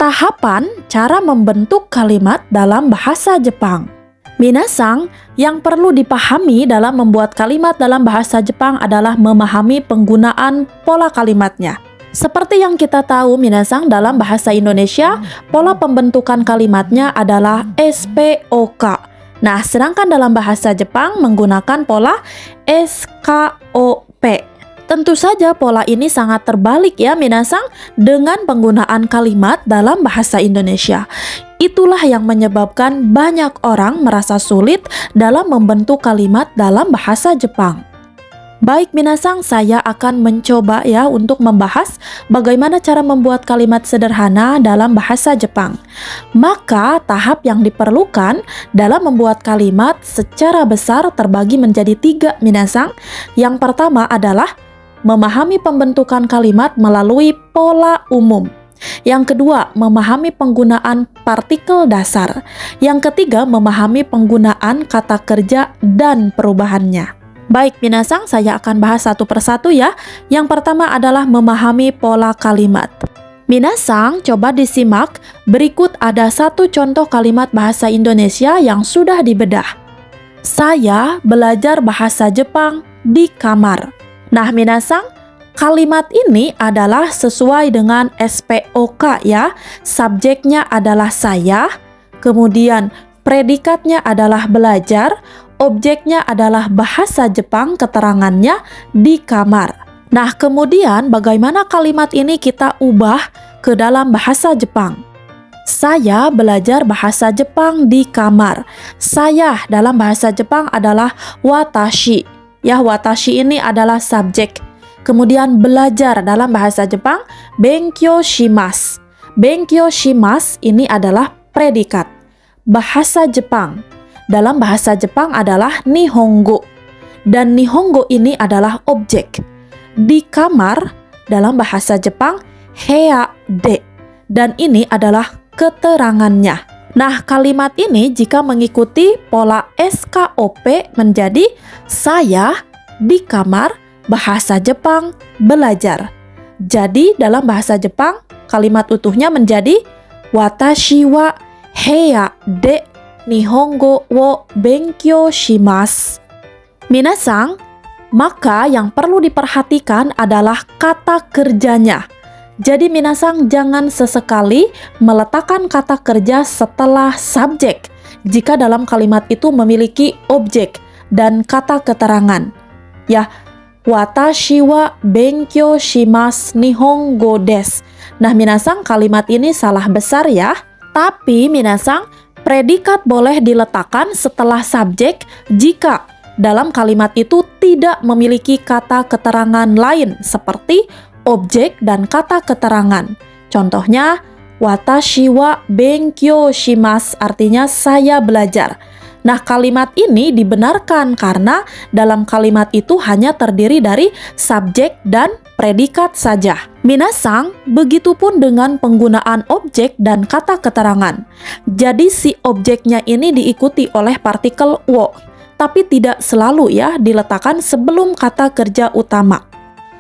Tahapan cara membentuk kalimat dalam bahasa Jepang. Minasang, yang perlu dipahami dalam membuat kalimat dalam bahasa Jepang adalah memahami penggunaan pola kalimatnya. Seperti yang kita tahu, minasang, dalam bahasa Indonesia, pola pembentukan kalimatnya adalah SPOK. Nah, sedangkan dalam bahasa Jepang menggunakan pola SKOP. Tentu saja pola ini sangat terbalik ya minasang dengan penggunaan kalimat dalam bahasa Indonesia. Itulah yang menyebabkan banyak orang merasa sulit dalam membentuk kalimat dalam bahasa Jepang. Baik minasang, saya akan mencoba ya untuk membahas bagaimana cara membuat kalimat sederhana dalam bahasa Jepang. Maka tahap yang diperlukan dalam membuat kalimat secara besar terbagi menjadi 3 minasang. Yang pertama adalah memahami pembentukan kalimat melalui pola umum. Yang kedua, memahami penggunaan partikel dasar. Yang ketiga, memahami penggunaan kata kerja dan perubahannya. Baik minasang, saya akan bahas satu persatu ya. Yang pertama adalah memahami pola kalimat. Minasang, coba disimak. Berikut ada satu contoh kalimat bahasa Indonesia yang sudah dibedah. Saya belajar bahasa Jepang di kamar. Nah minasang, kalimat ini adalah sesuai dengan SPOK ya. Subjeknya adalah saya, kemudian predikatnya adalah belajar, objeknya adalah bahasa Jepang, keterangannya di kamar. Nah kemudian bagaimana kalimat ini kita ubah ke dalam bahasa Jepang? Saya belajar bahasa Jepang di kamar. Saya dalam bahasa Jepang adalah watashi. Ya, watashi ini adalah subjek. Kemudian belajar dalam bahasa Jepang, benkyou shimasu. Benkyou shimasu ini adalah predikat. Bahasa Jepang. Dalam bahasa Jepang adalah nihongo. Dan nihongo ini adalah objek. Di kamar, dalam bahasa Jepang, heya de. Dan ini adalah keterangannya. Nah, kalimat ini jika mengikuti pola SKOP menjadi saya di kamar bahasa Jepang belajar. Jadi, dalam bahasa Jepang, kalimat utuhnya menjadi watashi wa heya de nihongo wo benkyou shimasu. Minasang, maka yang perlu diperhatikan adalah kata kerjanya. Jadi minasang jangan sesekali meletakkan kata kerja setelah subjek jika dalam kalimat itu memiliki objek dan kata keterangan. Ya, watashi wa benkyou shimasu nihongo desu. Nah minasang, kalimat ini salah besar ya. Tapi minasang, predikat boleh diletakkan setelah subjek jika dalam kalimat itu tidak memiliki kata keterangan lain seperti objek dan kata keterangan. Contohnya, watashi wa benkyou shimasu artinya saya belajar. Nah, kalimat ini dibenarkan karena dalam kalimat itu hanya terdiri dari subjek dan predikat saja. Minasang, begitupun dengan penggunaan objek dan kata keterangan. Jadi si objeknya ini diikuti oleh partikel wo, tapi tidak selalu ya diletakkan sebelum kata kerja utama.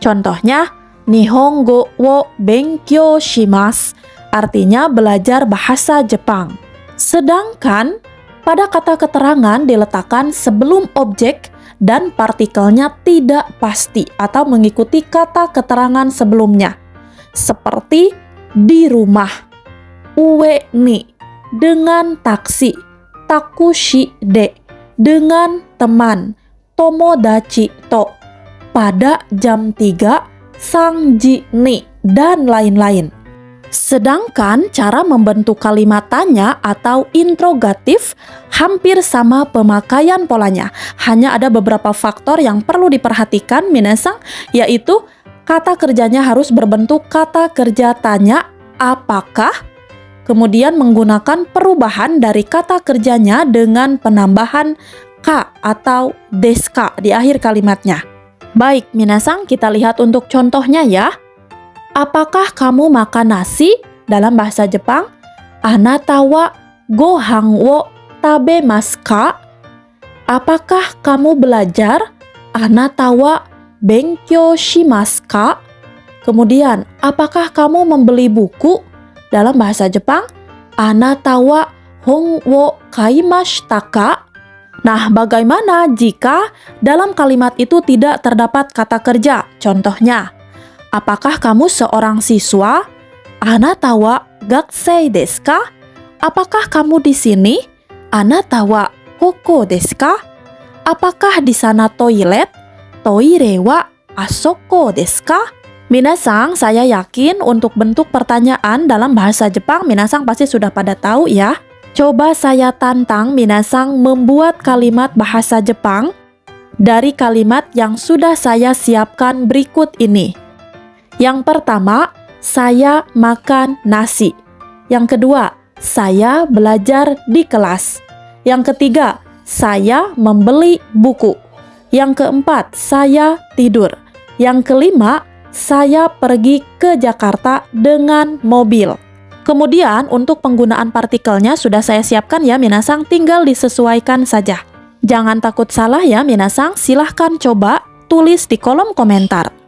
Contohnya, nihongo wo benkyou shimasu artinya belajar bahasa Jepang. Sedangkan pada kata keterangan diletakkan sebelum objek dan partikelnya tidak pasti atau mengikuti kata keterangan sebelumnya. Seperti di rumah, ue ni, dengan taksi, takushi de, dengan teman, tomodachi to, pada jam 3, sangji ni, dan lain-lain. Sedangkan cara membentuk kalimat tanya atau interrogatif hampir sama pemakaian polanya. Hanya ada beberapa faktor yang perlu diperhatikan minasang, yaitu kata kerjanya harus berbentuk kata kerja tanya apakah, kemudian menggunakan perubahan dari kata kerjanya dengan penambahan ka atau deska di akhir kalimatnya. Baik minasang, kita lihat untuk contohnya ya. Apakah kamu makan nasi? Dalam bahasa Jepang, anata wa gohan wo tabemasu ka? Apakah kamu belajar? Anata wa benkyou shimasu ka? Kemudian, apakah kamu membeli buku? dalam bahasa Jepang, anata wa hon wo kaimashita ka? Nah, bagaimana jika dalam kalimat itu tidak terdapat kata kerja? Contohnya, apakah kamu seorang siswa? Anata wa gakusei desu ka? Apakah kamu di sini? Anata wa koko desu ka? Apakah di sana toilet? Toire wa asoko desu ka? Minasang, saya yakin untuk bentuk pertanyaan dalam bahasa Jepang minasang pasti sudah pada tahu ya. Coba saya tantang minasang membuat kalimat bahasa Jepang dari kalimat yang sudah saya siapkan berikut ini. Yang pertama, saya makan nasi. Yang kedua, saya belajar di kelas. Yang ketiga, saya membeli buku. Yang keempat, saya tidur. Yang kelima, saya pergi ke Jakarta dengan mobil. Kemudian untuk penggunaan partikelnya sudah saya siapkan ya minasang, tinggal disesuaikan saja. Jangan takut salah ya minasang, silahkan coba tulis di kolom komentar.